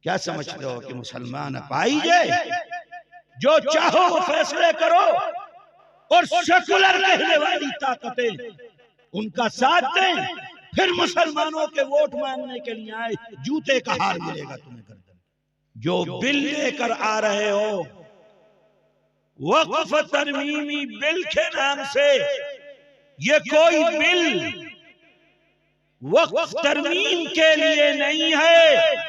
क्या समझते हो कि मुसलमान अपाहिज है? जो चाहो वो फैसले करो और सेकुलर कहने वाली ताकतें उनका साथ दें, फिर मुसलमानों के वोट मांगने के लिए आए, जूते का हार मिलेगा तुम्हें गर्दन। जो बिल लेकर आ रहे हो वक्फ तरमीमी बिल के नाम से, ये कोई बिल वक्फ तरमीम के लिए नहीं है।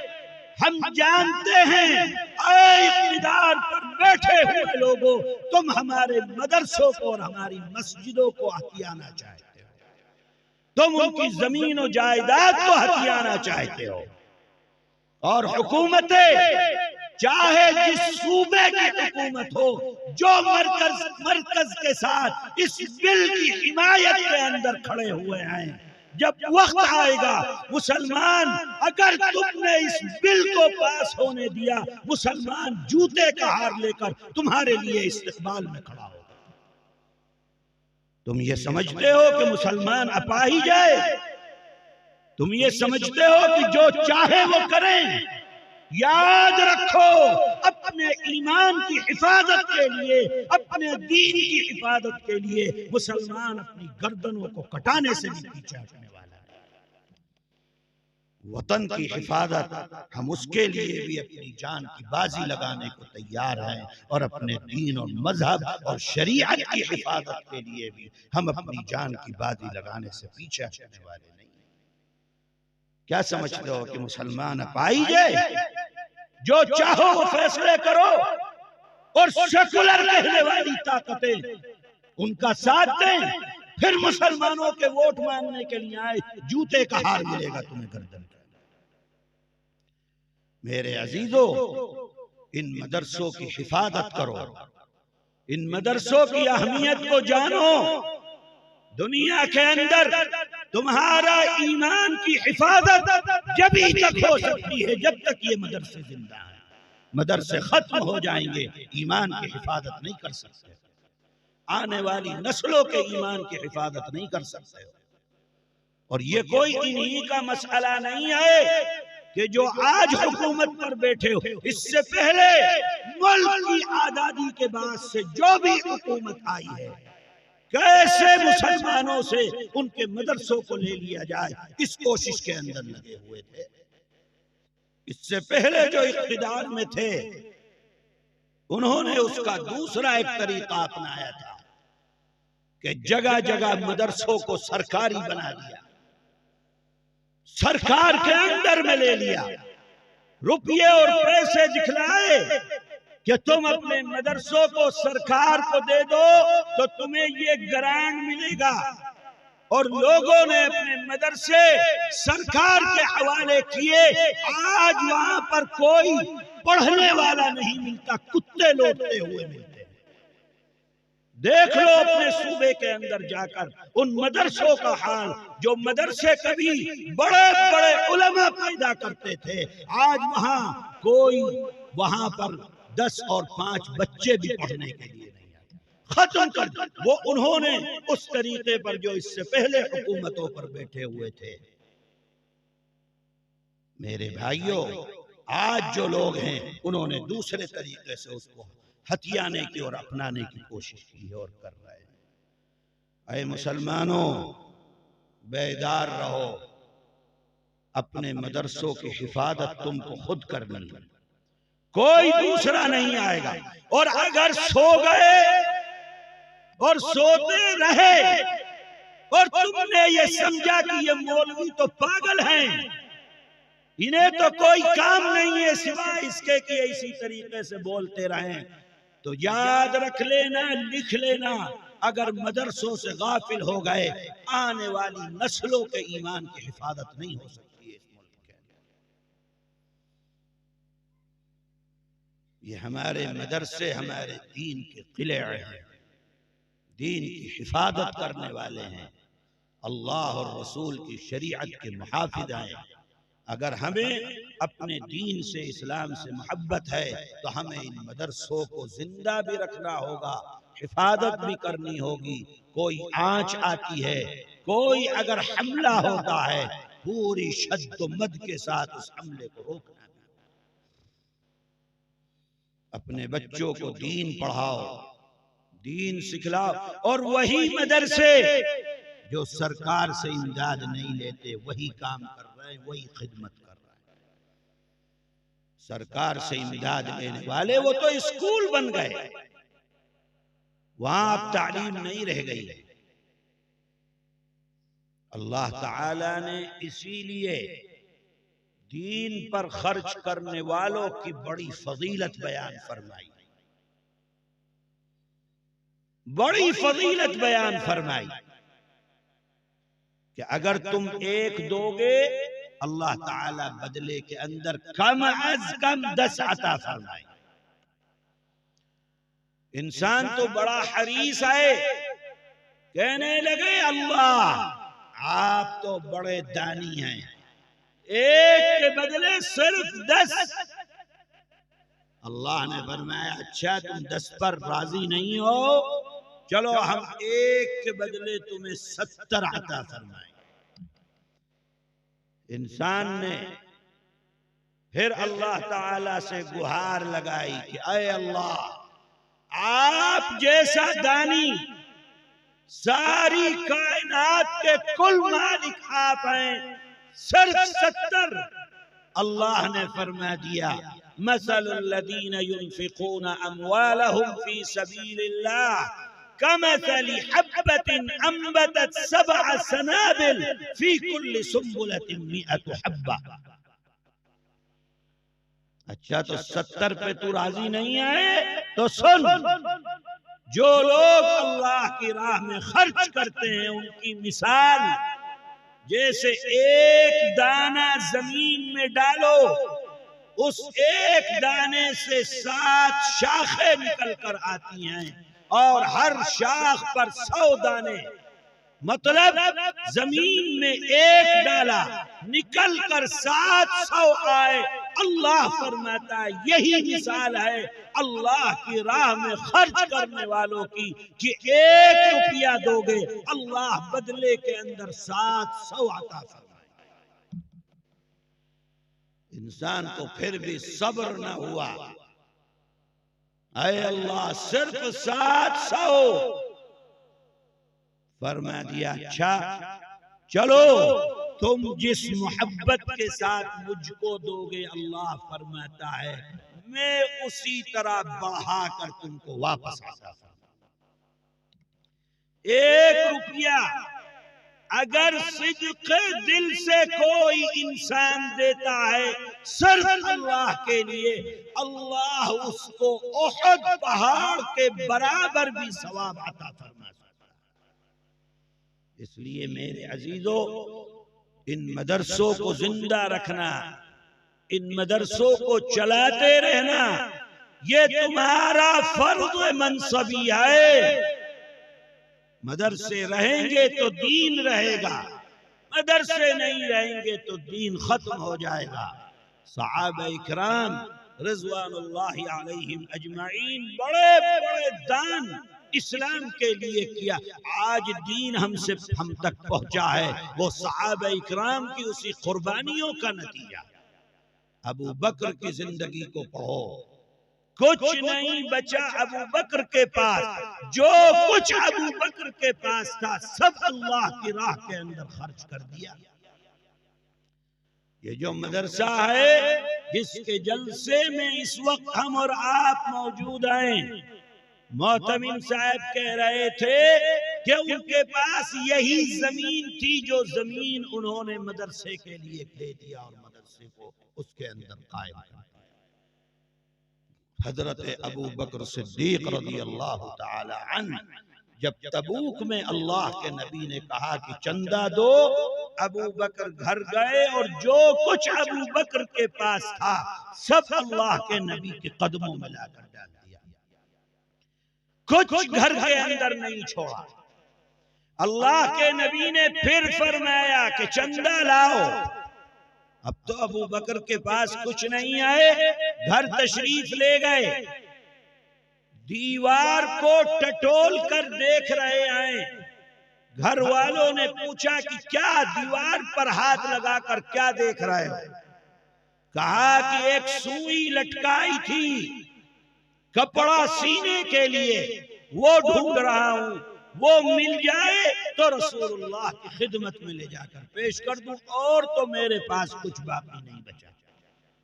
हम जानते हैं इक़्तिदार पर बैठे हुए लोगों, तुम हमारे मदरसों को और हमारी मस्जिदों को हथियाना चाहते हो, तुम उनकी जमीन और जायदाद को हथियाना चाहते हो। और हुकूमतें चाहे जिस सूबे की हुकूमत हो, जो मरकज के साथ इस बिल की हिमायत के अंदर खड़े हुए हैं, जब वक्त आएगा मुसलमान, अगर तुमने इस बिल को पास होने दिया, मुसलमान जूते का हार लेकर तुम्हारे लिए इस्तेमाल में खड़ा होगा। तुम ये समझते हो कि मुसलमान अपाहिज है? तुम ये समझते हो कि जो चाहे वो करें? याद रखो, अपने ईमान की हिफाजत के लिए, अपने दीन की हिफाजत के लिए मुसलमान अपनी गर्दनों को कटाने से भी पीछे हटने वाला है। वतन की हिफाजत, हम उसके लिए भी अपनी जान की बाजी लगाने को तैयार हैं, और अपने दीन और मजहब और शरीयत की हिफाजत के लिए भी हम अपनी जान की बाजी लगाने से पीछे हटने वाले नहीं। क्या समझते हो कि मुसलमान अपाहिज है? जो चाहो वो फैसले करो और सेकुलर कहने वाली ताकतें उनका साथ दें, फिर मुसलमानों के वोट मांगने के लिए आए, जूते का हार मिलेगा तुम्हें गर्दन। मेरे अजीजों, इन मदरसों की हिफाजत करो, इन मदरसों की अहमियत को जानो। दुनिया के अंदर तुम्हारा ईमान की हिफाजत जभी तक हो सकती है जब तक ये मदरसे जिंदा हैं। मदरसे खत्म हो जाएंगे, ईमान की हिफाजत नहीं कर सकते, आने वाली नस्लों के ईमान की हिफाजत नहीं कर सकते। और ये कोई इन्हीं का मसला नहीं है कि जो आज हुकूमत पर बैठे हो, इससे पहले मुल्क की आजादी के बाद से जो भी हुकूमत आई है, कैसे मुसलमानों से उनके मदरसों को ले लिया जाए, इस कोशिश के अंदर लगे हुए थे। इससे पहले जो इक़्तिदार में थे, उन्होंने उसका दूसरा एक तरीका अपनाया था कि जगह जगह मदरसों को सरकारी बना दिया, सरकार के अंदर में ले लिया, रुपये और पैसे दिखलाए कि तुम अपने मदरसों को सरकार को दे दो तो तुम्हें ये ग्रांट मिलेगा। और लोगों ने अपने मदरसे सरकार के हवाले किए। आज वहां पर कोई पढ़ने वाला नहीं मिलता, कुत्ते लौटते हुए मिलते हैं। देख लो अपने सूबे के अंदर जाकर उन मदरसों का हाल, जो मदरसे कभी बड़े बड़े उलमा पैदा करते थे, आज वहां पर 10 और 5 बच्चे भी पढ़ने के लिए नहीं आते, खत्म कर दिया। वो उन्होंने उस तरीके पर जो इससे पहले हुकूमतों पर बैठे हुए थे। मेरे भाइयों, आज जो लोग हैं उन्होंने दूसरे तरीके से उसको हथियाने की और अपनाने की कोशिश की है और कर रहे हैं। ऐ मुसलमानों, बेदार रहो, अपने मदरसों की हिफाजत तुमको खुद करनी है, कोई दूसरा नहीं आएगा। और अगर सो गए और सोते रहे और तुमने ये समझा कि ये मौलवी तो पागल हैं, इन्हें तो कोई काम नहीं है सिवाय इसके कि इसी तरीके से बोलते रहें, तो याद रख लेना, लिख लेना, अगर मदरसों से गाफिल हो गए, आने वाली नस्लों के ईमान की हिफाजत नहीं हो सकती है इस मुल्क के अंदर। ये हमारे मदरसे हमारे दीन के किले हैं, दीन की हिफाजत करने वाले हैं, अल्लाह और रसूल की शरीयत के मुहाफिज हैं। अगर हमें अपने दीन से, इस्लाम से मोहब्बत है तो हमें इन मदरसों को जिंदा भी रखना होगा, हिफाजत भी करनी होगी। कोई आंच आती है, कोई अगर हमला होता है, पूरी शद्द मद के साथ उस हमले को रोकना। अपने बच्चों को दीन पढ़ाओ, दीन सिखलाओ। और वही मदरसे जो सरकार से इमदाद नहीं लेते वही काम कर रहे हैं, वही खिदमत कर रहे हैं। सरकार से इमदाद लेने वाले वो तो स्कूल बन गए, वहां अब तालीम नहीं रह गई है। अल्लाह ताला ने इसीलिए दीन पर खर्च करने वालों की बड़ी फजीलत बयान फरमाई, बड़ी फजीलत बयान फरमाई कि अगर तुम एक दोगे अल्लाह ताला बदले के अंदर कम अज कम 10 अता फरमाए। इंसान तो बड़ा हरीस है, कहने लगे अल्लाह आप तो बड़े दानी हैं, एक के बदले सिर्फ 10। अल्लाह ने फरमाया अच्छा तुम 10 पर राजी नहीं हो, चलो हम एक के बदले तुम्हें 70 अता फरमाए। इंसान ने फिर अल्लाह ताला से गुहार लगाई कि अय अल्लाह आप जैसा दानी, सारी कायनात के कुल मालिक आप हैं, सिर्फ 70। अल्लाह ने फरमा दिया मसलुल्लज़ीना युनफ़िक़ूना अम्वालहुम फ़ी सबीलिल्लाह कमसली हब्बतिन अंबतत 7 सनाबिल फ़ी कुल्लि सुंबुलतिन 100 हब्बा। अच्छा तो 70 पे तू राजी नहीं है तो सुन, जो लोग अल्लाह की राह में खर्च करते हैं उनकी मिसाल जैसे एक दाना जमीन में डालो, उस एक दाने से 7 शाखें निकल कर आती हैं और हर शाख पर 100 दाने, मतलब जमीन में एक डाला निकल कर 700 आए। अल्लाह फरमाता है यही मिसाल है अल्लाह की राह में खर्च करने वालों की कि 1 रुपया दोगे अल्लाह बदले के अंदर 700 अता फरमाए। इंसान को फिर भी सब्र न हुआ, अय अल्लाह सिर्फ 700 फरमा दिया। अच्छा चलो तुम जिस मोहब्बत के साथ मुझको दोगे अल्लाह फरमाता है मैं उसी तरह बढ़ा कर तुमको वापस आता हूं। 1 रुपया अगर सिद्क़े दिल से कोई इंसान देता है सिर्फ अल्लाह के लिए, अल्लाह उसको उहद पहाड़ के बराबर भी सवाब अता फरमा सकता है। इसलिए मेरे अजीजों, इन मदरसों को जिंदा रखना, इन मदरसों को चलाते रहना, ये तुम्हारा फर्ज मनसबी है। मदरसे रहेंगे तो दीन रहेगा, मदरसे नहीं रहेंगे तो दीन खत्म हो जाएगा। सहाबा इकराम रिज़वानुल्लाहि अलैहिम अजमाइन बड़े बड़े दान इस्लाम के लिए किया। आज दीन हमसे हम तक पहुंचा है वो सहाबा इकराम की उसी कुर्बानियों का नतीजा। अबू बकर की जिंदगी को पढ़ो, कुछ नहीं बचा अबू बकर के पास, जो कुछ अबू बकर के पास था सब अल्लाह की राह के अंदर खर्च कर दिया। ये जो मदरसा है जिसके जलसे में इस वक्त हम और आप मौजूद हैं, मोहतमिम साहब कह रहे थे कि उनके पास यही जमीन थी जो जमीन उन्होंने मदरसे के लिए दे दिया और मदरसे को उसके अंदर कायम किया। हजरत अबू बकर सिद्दीक रज़ियल्लाहु ताला अन्हु जब तबूक में अल्लाह के नबी ने कहा कि चंदा दो, अबू बकर घर गए और जो कुछ अबू बकर के पास था सब अल्लाह के नबी के कदमों में लाकर डाल दिया, कुछ घर के अंदर नहीं छोड़ा। अल्लाह के नबी ने फिर फरमाया कि चंदा लाओ। अब तो अबू बकर के पास कुछ नहीं आए, घर तशरीफ ले गए, दीवार को टटोल कर देख रहे हैं। घर वालों ने पूछा कि क्या दीवार पर हाथ लगाकर क्या देख रहे हो? कहा कि एक सुई लटकाई थी, कपड़ा सीने के लिए वो ढूंढ रहा हूं, वो मिल जाए तो रसूलुल्लाह की खिदमत में ले जाकर पेश कर दूं, और तो मेरे पास कुछ बाकी नहीं बचा।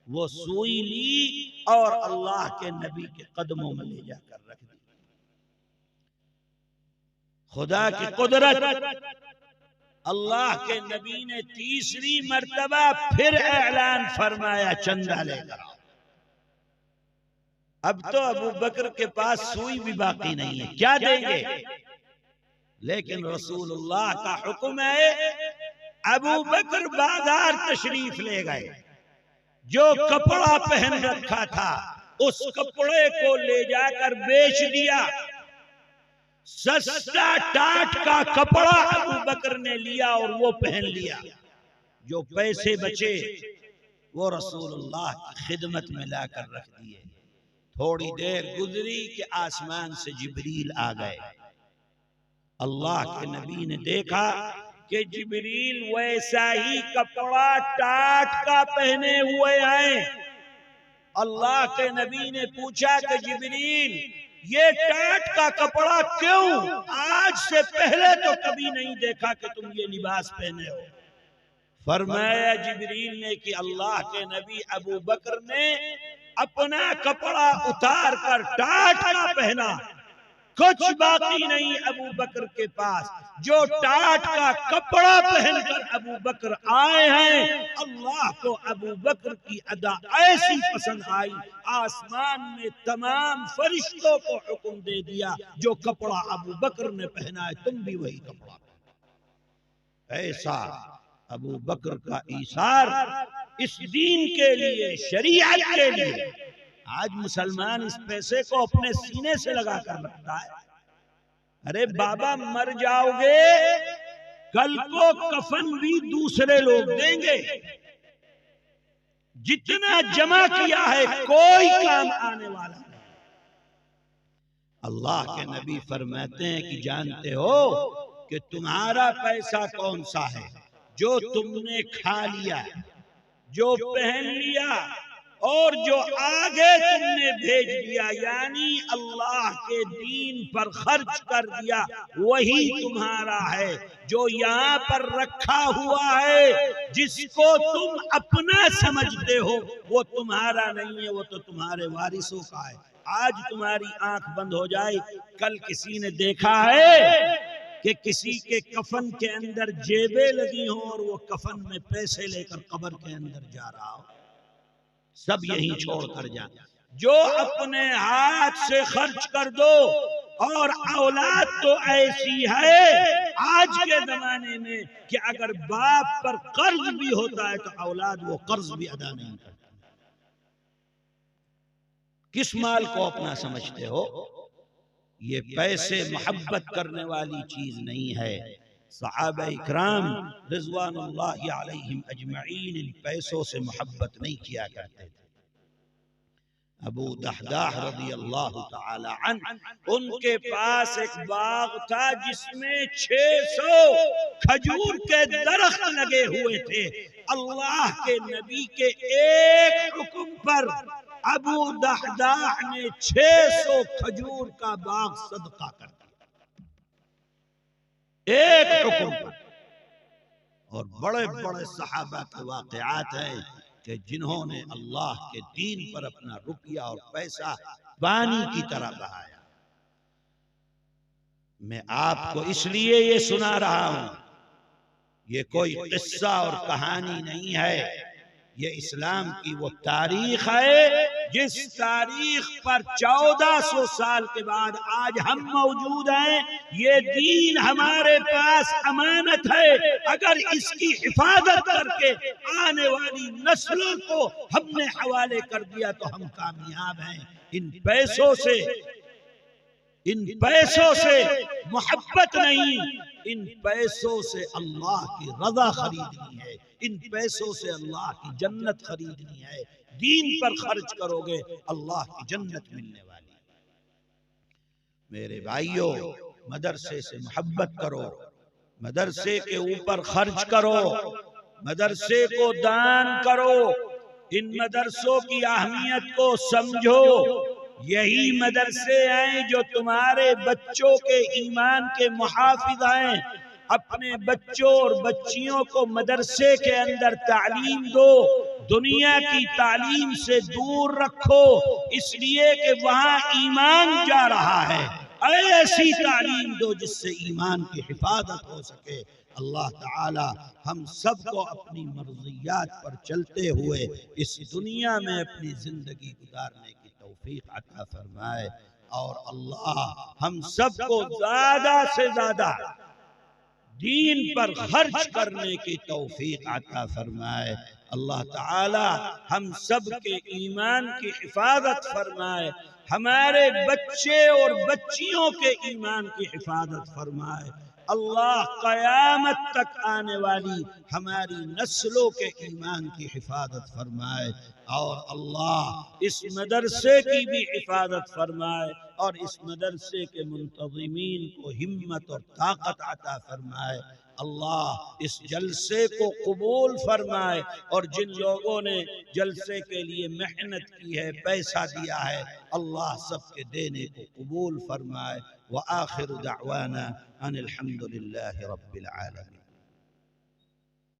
वो सुई ली और अल्लाह के नबी के कदमों में ले जाकर रख दी। खुदा की कुदरत, अल्लाह के नबी ने तीसरी मर्तबा फिर ऐलान फरमाया, चंदा लेकर आओ। अब तो अबू बकर के पास सुई भी बाकी नहीं है, क्या देंगे? लेकिन रसूलुल्लाह का हुक्म है, अबू बकर बाजार तशरीफ ले गए, जो कपड़ा पहन रखा था उस कपड़े को ले जाकर बेच दिया। सस्ता टाट का कपड़ा अबू बकर ने लिया और वो पहन लिया। जो पैसे बचे वो रसूलुल्लाह की खिदमत में लाकर रख दिए। थोड़ी देर गुजरी कि आसमान से जिब्रील आ गए। अल्लाह के नबी ने देखा कि जिब्रील वैसा ही कपड़ा टाट का पहने हुए हैं। अल्लाह के नबी ने पूछा कि जिब्रील, ये टाट का कपड़ा क्यों? आज से पहले तो कभी नहीं देखा कि तुम ये लिबास पहने हो। फरमाया जिब्रील ने कि अल्लाह के नबी अबू बकर ने अपना कपड़ा उतार कर टाट का पहना, कुछ बाकी नहीं अबू बकर के पास। जो टाट का कपड़ा पहनकर अबू बकर आए हैं, अल्लाह को अबू बकर की अदा ऐसी पसंद आई, आसमान में तमाम फरिश्तों को हुक्म दे दिया, जो कपड़ा अबू बकर ने पहना है तुम भी वही कपड़ा। ऐसा अबू बकर का ईसार इस दीन के लिए, शरीयत के लिए। आज मुसलमान इस पैसे को अपने सीने से लगा कर रखता है। अरे बाबा, मर जाओगे, कल को कफन भी दूसरे लोग देंगे। जितना जमा किया है कोई काम आने वाला नहीं। अल्लाह के नबी फरमाते हैं कि जानते हो कि तुम्हारा पैसा कौन सा है जो तुमने खा लिया, जो पहन लिया और जो आगे तुमने भेज दिया, यानी अल्लाह के दीन पर खर्च कर दिया, वही तुम्हारा है। जो यहाँ पर रखा हुआ है, जिसको तुम अपना समझते हो, वो तुम्हारा नहीं है, वो तो तुम्हारे वारिसों का है। आज तुम्हारी आंख बंद हो जाए, कल किसी ने देखा है कि किसी के कफन के अंदर जेबें लगी हो और वो कफन में पैसे लेकर कब्र के अंदर जा रहा हो? सब यही छोड़ कर जा। जो अपने हाथ से खर्च कर दो, और औलाद तो ऐसी है आज के जमाने में कि अगर बाप पर कर्ज भी होता है तो औलाद वो कर्ज भी अदा नहीं करती। किस माल को अपना समझते हो? ये पैसे मोहब्बत करने वाली चीज नहीं है। सहाबा इकराम रिज़वानुल्लाहि अलैहिम अजमईन इन पैसों से मोहब्बत नहीं किया करते थे। अबू दहदाह रज़ी अल्लाह तआला अन्हु, उनके पास एक बाग था जिसमें 600 खजूर के दरख्त लगे हुए थे। अल्लाह के नबी के एक हुक्म पर अबू दहदाह ने 600 खजूर का बाग सदका कर दिया, एक हुक्म पर। और बड़े बड़े सहाबा के वाक़यात हैं कि जिन्होंने अल्लाह के दीन पर अपना रुपया और पैसा पानी की तरह बहाया। मैं आपको इसलिए ये सुना रहा हूं, ये कोई किस्सा और कहानी नहीं है, ये इस्लाम की वो तारीख है जिस तारीख पर 1400 साल के बाद आज हम मौजूद हैं। ये दीन हमारे पास अमानत है, अगर इसकी हिफाजत करके आने वाली नस्लों को हमने हवाले कर दिया तो हम कामयाब हैं। इन पैसों से मोहब्बत नहीं, इन पैसों से अल्लाह की रज़ा खरीदनी है, इन पैसों से अल्लाह की जन्नत खरीदनी है। दीन पर खर्च करोगे अल्लाह की जन्नत मिलने वाली। मेरे भाइयों, मदरसे से मोहब्बत करो, मदरसे के ऊपर खर्च करो, मदरसे को दान करो, इन मदरसों की अहमियत को समझो। यही मदरसे हैं जो तुम्हारे बच्चों के ईमान के मुहाफिज हैं। अपने बच्चों और बच्चियों को मदरसे के अंदर तालीम दो, दुनिया की तालीम से दूर रखो, इसलिए कि वहां ईमान जा रहा है। ऐसी तालीम दो जिससे ईमान की हिफाजत हो सके। अल्लाह ताला हम सबको अपनी मर्जियात पर चलते हुए इस दुनिया में अपनी जिंदगी गुजारने की तौफीक अता फरमाए, और अल्लाह हम सबको ज्यादा से ज्यादा दीन पर खर्च करने की तौफीक अता फरमाए। अल्लाह ताला हम सब के ईमान की हिफाजत फरमाए, हमारे बच्चे और बच्चियों के ईमान की हिफाजत फरमाए। अल्लाह क़यामत तक आने वाली हमारी नस्लों के ईमान की हिफाजत फरमाए, और अल्लाह इस मदरसे की भी हिफाजत फरमाए, और इस मदरसे के मुंतज़िमीन को हिम्मत और ताकत अता फरमाए। अल्लाह इस जलसे को कबूल फरमाए, और जिन लोगों ने जलसे के लिए मेहनत की है, पैसा दिया है, अल्लाह सबके देने को कबूल फरमाए। व आखिर दावाना अनिल हम्दुलिल्लाहि रब्बिल आलमीन।